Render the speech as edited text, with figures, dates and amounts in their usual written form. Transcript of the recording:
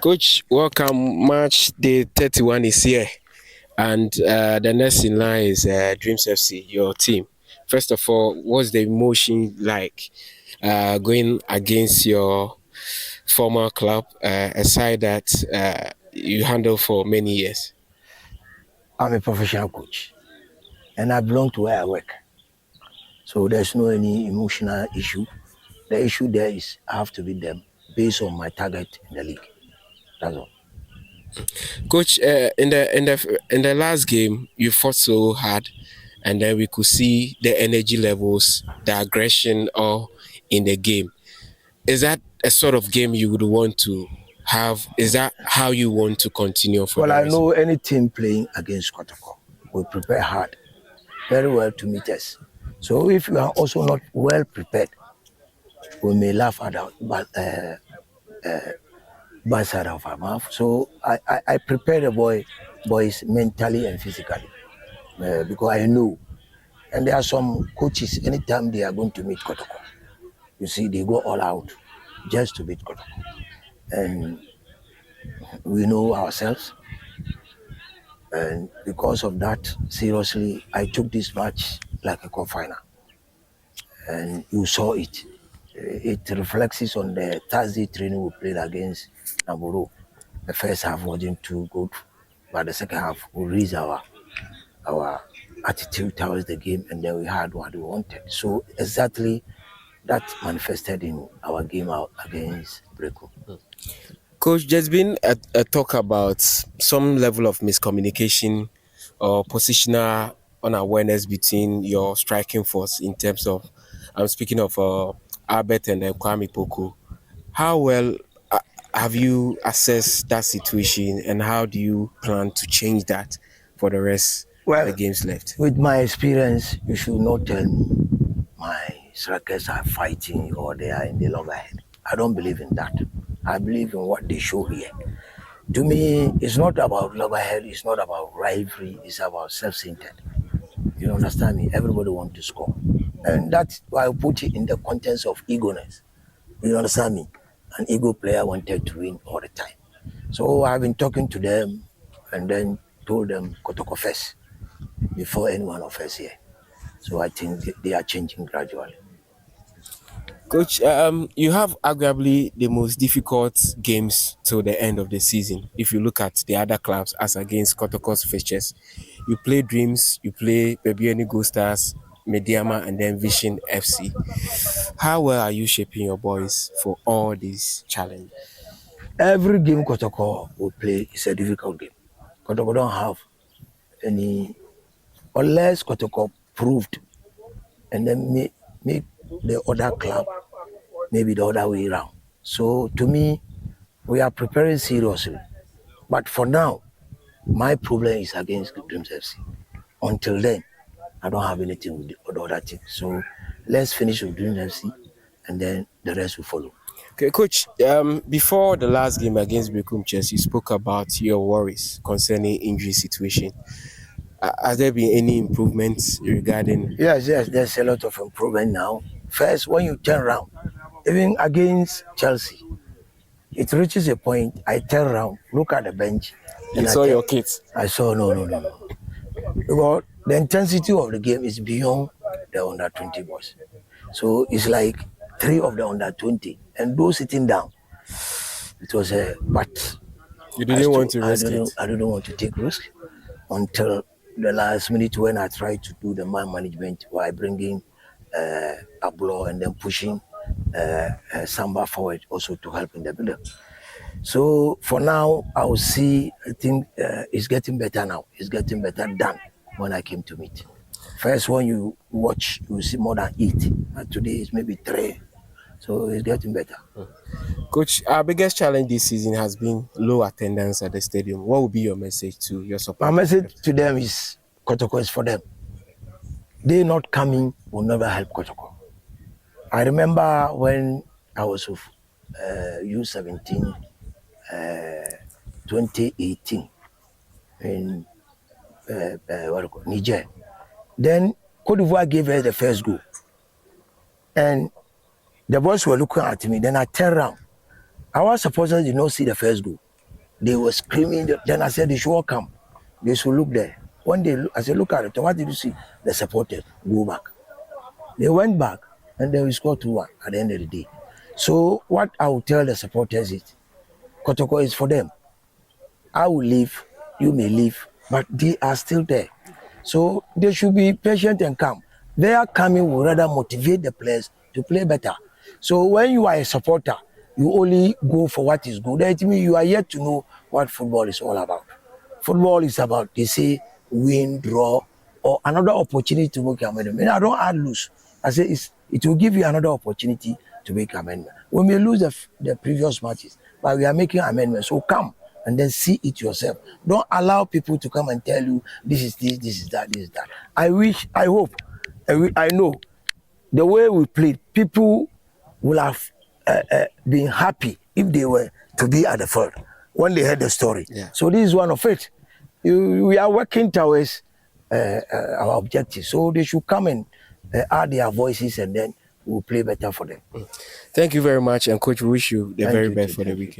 Coach, welcome. Match day 31 is here, and the next in line is Dreams FC, your team. First of all, what's the emotion like going against your former club, a side that you handled for many years? I'm a professional coach and I belong to where I work. So there's no any emotional issue. The issue there is I have to beat them based on my target in the league. That's all. Coach, in the last game, you fought so hard, and then we could see the energy levels, the aggression, all in the game. Is that a sort of game you would want to have? Is that how you want to continue for Well, the I rest? know any team playing against Kotoko will prepare hard, very well to meet us. So if you are also not well prepared, we may laugh at our bad side of our mouth. So I prepare the boys mentally and physically because I know. And there are some coaches, anytime they are going to meet Kotoko, you see, they go all out just to beat Kotoko. And we know ourselves. And because of that, seriously, I took this match like a cup final. And you saw it. It reflects on the Thursday training we played against Naburu. The first half wasn't too good, but the second half we raised our attitude towards the game, and then we had what we wanted. So exactly that manifested in our game out against Breku. Coach, there's been a talk about some level of miscommunication or positional unawareness between your striking force in terms of, I'm speaking of Albert and Kwame Poku. How well have you assessed that situation, and how do you plan to change that for the rest of the Well, games left? with my experience, you should not tell me my strikers are fighting or they are in the loggerhead. I don't believe in that. I believe in what they show here. To me, it's not about loggerhead, it's not about rivalry, it's about self-centered. You understand me? Everybody wants to score. And that's why I put it in the context of eagerness. You understand me? An ego player wanted to win all the time. So I've been talking to them and then told them Kotoko first before any one of us here. So I think they are changing gradually. Coach, you have arguably the most difficult games till the end of the season. If you look at the other clubs as against Kotoko's fixtures, you play Dreams, you play Bebiani Go Stars, Mediama, and then Vision FC. How well are you shaping your boys for all these challenges? Every game Kotoko will play is a difficult game. Kotoko don't have any, unless Kotoko proved and then make the other club maybe the other way around. So to me, we are preparing seriously. But for now, my problem is against Dreams FC. Until then, I don't have anything with the other team. So let's finish with Dreams FC and then the rest will follow. Okay, Coach, before the last game against Bekum Chess, you spoke about your worries concerning injury situation. Has there been any improvements regarding? Yes, there's a lot of improvement now. First, when you turn around, even against Chelsea, it reaches a point, I turn around, look at the bench. You saw your kids. I saw, no. Because the intensity of the game is beyond the under 20 boys. So it's like 3 of the under 20 and those sitting down. It was a, but You didn't want to risk it. I didn't want to take risk until the last minute when I tried to do the man management by bringing Ablo and then pushing Samba forward also to help in the build-up. So for now, I will see, I think it's getting better now. It's getting better than when I came to meet. First, when you watch, you see more than 8. Today is maybe 3. So it's getting better. Coach, our biggest challenge this season has been low attendance at the stadium. What would be your message to your supporters? My message to them is Kotoko is for them. They not coming will never help Kotoko. I remember when I was with U17, 2018 in Niger. Then Cote d'Ivoire gave us the first goal. And the boys were looking at me. Then I turned around. Our supporters did not see the first goal. They were screaming. Then I said they should all come. They should look there. When they look, I said, look at it. What did you see? The supporters go back. They went back and then we scored 2-1 at the end of the day. So what I will tell the supporters is, Kotoko is for them. I will leave, you may leave, but they are still there. So they should be patient and calm. Their coming will rather motivate the players to play better. So when you are a supporter, you only go for what is good. That means you are yet to know what football is all about. Football is about, they say, win, draw, or another opportunity to make amendment. I don't add lose. I say it will give you another opportunity to make amendment. We may lose the previous matches, but we are making amendments. So come and then see it yourself. Don't allow people to come and tell you this is this, this is that, this is that. I hope, I know the way we played, people will have been happy if they were to be at the field when they heard the story. Yeah. So this is one of it. We are working towards our objectives. So they should come and add their voices, and then we'll play better for them. Thank you very much, and coach, we wish you the Thank very you best too, for the thank you. weekend.